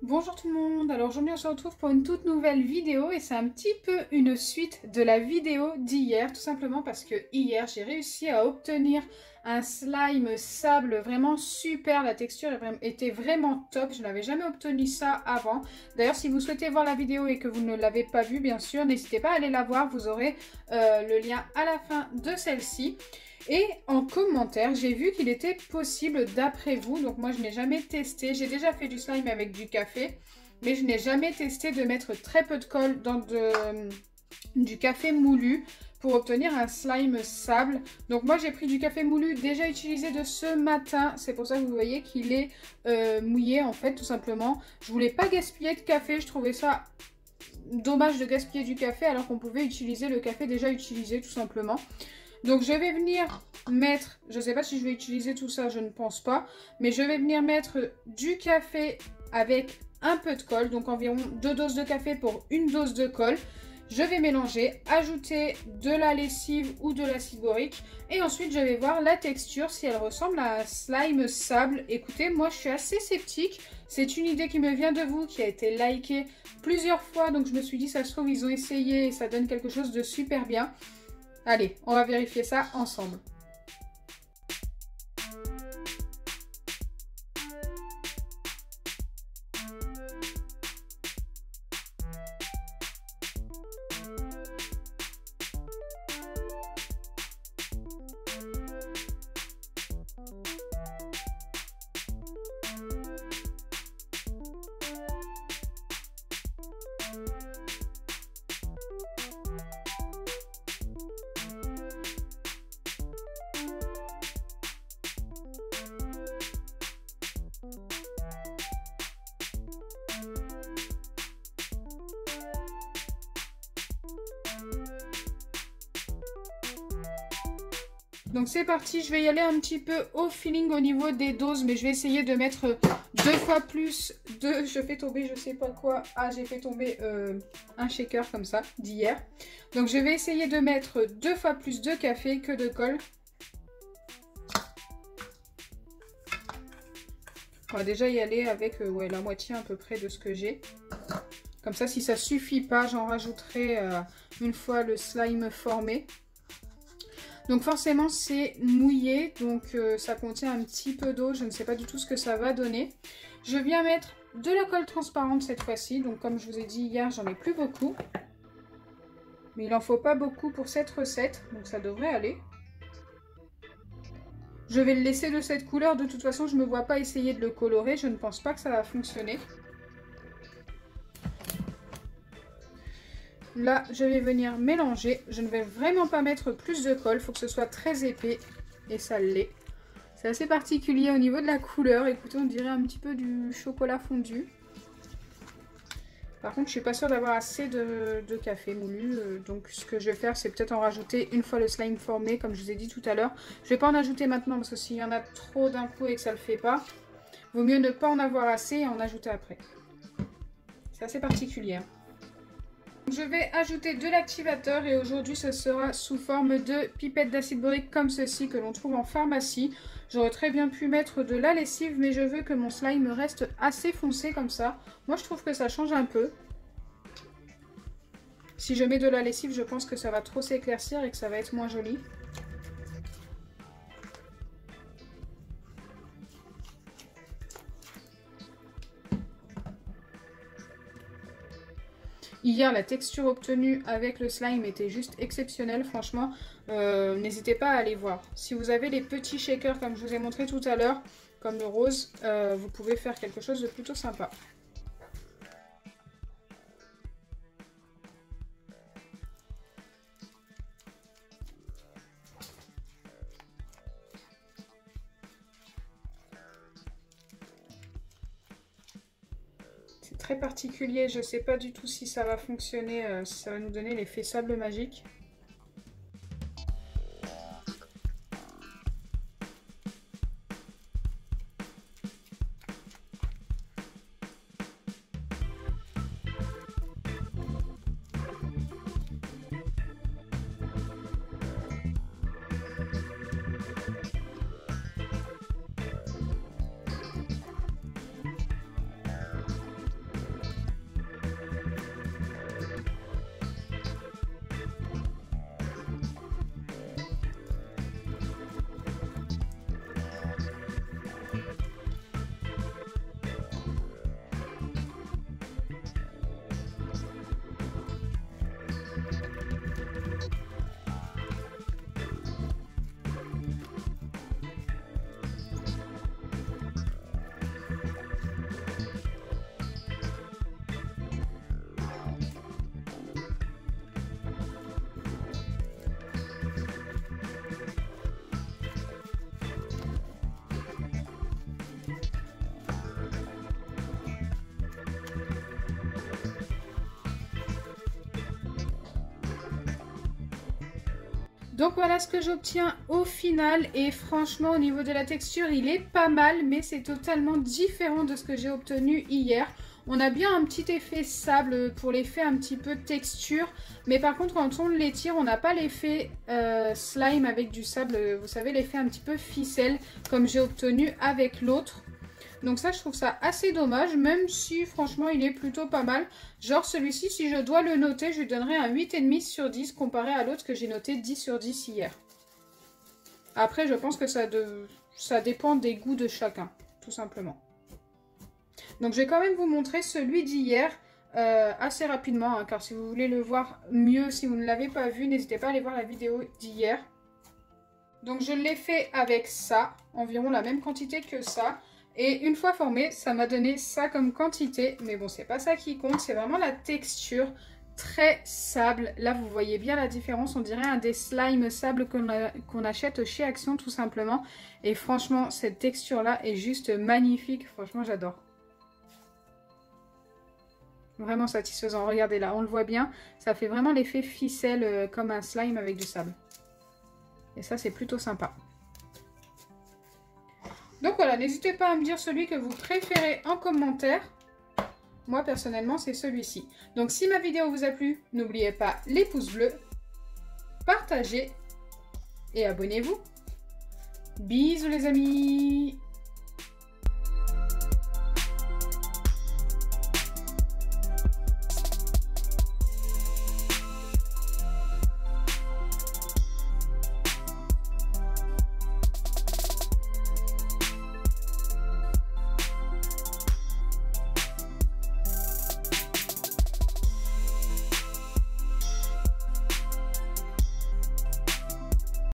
Bonjour tout le monde, alors aujourd'hui on se retrouve pour une toute nouvelle vidéo et c'est un petit peu une suite de la vidéo d'hier, tout simplement parce que hier j'ai réussi à obtenir un slime sable vraiment super, la texture était vraiment top, je n'avais jamais obtenu ça avant. D'ailleurs si vous souhaitez voir la vidéo et que vous ne l'avez pas vue bien sûr, n'hésitez pas à aller la voir, vous aurez le lien à la fin de celle-ci. Et en commentaire, j'ai vu qu'il était possible d'après vous, donc moi je n'ai jamais testé, j'ai déjà fait du slime avec du café, mais je n'ai jamais testé de mettre très peu de colle dans du café moulu pour obtenir un slime sable. Donc moi j'ai pris du café moulu déjà utilisé de ce matin, c'est pour ça que vous voyez qu'il est mouillé en fait tout simplement. Je voulais pas gaspiller de café, je trouvais ça dommage de gaspiller du café alors qu'on pouvait utiliser le café déjà utilisé tout simplement. Donc je vais venir mettre, je ne sais pas si je vais utiliser tout ça, je ne pense pas, mais je vais venir mettre du café avec un peu de colle, donc environ 2 doses de café pour une dose de colle. Je vais mélanger, ajouter de la lessive ou de l'acide borique et ensuite je vais voir la texture si elle ressemble à un slime sable. Écoutez, moi je suis assez sceptique, c'est une idée qui me vient de vous, qui a été likée plusieurs fois, donc je me suis dit ça se trouve ils ont essayé et ça donne quelque chose de super bien. Allez, on va vérifier ça ensemble. Donc c'est parti, je vais y aller un petit peu au feeling au niveau des doses, mais je vais essayer de mettre 2 fois plus de... Je fais tomber je sais pas quoi. Ah, j'ai fait tomber un shaker comme ça d'hier. Donc je vais essayer de mettre 2 fois plus de café que de colle. On va déjà y aller avec ouais, la moitié à peu près de ce que j'ai. Comme ça, si ça suffit pas, j'en rajouterai une fois le slime formé. Donc forcément c'est mouillé, donc ça contient un petit peu d'eau, je ne sais pas du tout ce que ça va donner. Je viens mettre de la colle transparente cette fois-ci, donc comme je vous ai dit hier, j'en ai plus beaucoup. Mais il n'en faut pas beaucoup pour cette recette, donc ça devrait aller. Je vais le laisser de cette couleur, de toute façon je ne me vois pas essayer de le colorer, je ne pense pas que ça va fonctionner. Là, je vais venir mélanger. Je ne vais vraiment pas mettre plus de colle. Il faut que ce soit très épais. Et ça l'est. C'est assez particulier au niveau de la couleur. Écoutez, on dirait un petit peu du chocolat fondu. Par contre, je suis pas sûre d'avoir assez de café moulu. Donc, ce que je vais faire, c'est peut-être en rajouter une fois le slime formé, comme je vous ai dit tout à l'heure. Je vais pas en ajouter maintenant, parce que s'il y en a trop d'un coup et que ça le fait pas, vaut mieux ne pas en avoir assez et en ajouter après. C'est assez particulier. Je vais ajouter de l'activateur et aujourd'hui ce sera sous forme de pipette d'acide borique comme ceci que l'on trouve en pharmacie. J'aurais très bien pu mettre de la lessive mais je veux que mon slime reste assez foncé comme ça. Moi je trouve que ça change un peu. Si je mets de la lessive je pense que ça va trop s'éclaircir et que ça va être moins joli. Hier, la texture obtenue avec le slime était juste exceptionnelle, franchement. N'hésitez pas à aller voir. Si vous avez les petits shakers comme je vous ai montré tout à l'heure, comme le rose, vous pouvez faire quelque chose de plutôt sympa. Très particulier, je sais pas du tout si ça va fonctionner, si ça va nous donner l'effet sable magique. Donc voilà ce que j'obtiens au final et franchement au niveau de la texture il est pas mal mais c'est totalement différent de ce que j'ai obtenu hier. On a bien un petit effet sable pour l'effet un petit peu texture mais par contre quand on l'étire on n'a pas l'effet slime avec du sable, vous savez l'effet un petit peu ficelle comme j'ai obtenu avec l'autre. Donc ça, je trouve ça assez dommage, même si franchement, il est plutôt pas mal. Genre celui-ci, si je dois le noter, je lui donnerais un 8,5 sur 10 comparé à l'autre que j'ai noté 10 sur 10 hier. Après, je pense que ça dépend des goûts de chacun, tout simplement. Donc je vais quand même vous montrer celui d'hier assez rapidement, hein, car si vous voulez le voir mieux, si vous ne l'avez pas vu, n'hésitez pas à aller voir la vidéo d'hier. Donc je l'ai fait avec ça, environ la même quantité que ça. Et une fois formé, ça m'a donné ça comme quantité. Mais bon, c'est pas ça qui compte, c'est vraiment la texture très sable. Là, vous voyez bien la différence. On dirait un des slimes sable qu'on achète chez Action, tout simplement. Et franchement, cette texture-là est juste magnifique. Franchement, j'adore. Vraiment satisfaisant. Regardez là, on le voit bien. Ça fait vraiment l'effet ficelle comme un slime avec du sable. Et ça, c'est plutôt sympa. Donc voilà, n'hésitez pas à me dire celui que vous préférez en commentaire. Moi, personnellement, c'est celui-ci. Donc si ma vidéo vous a plu, n'oubliez pas les pouces bleus, partagez et abonnez-vous. Bisous les amis!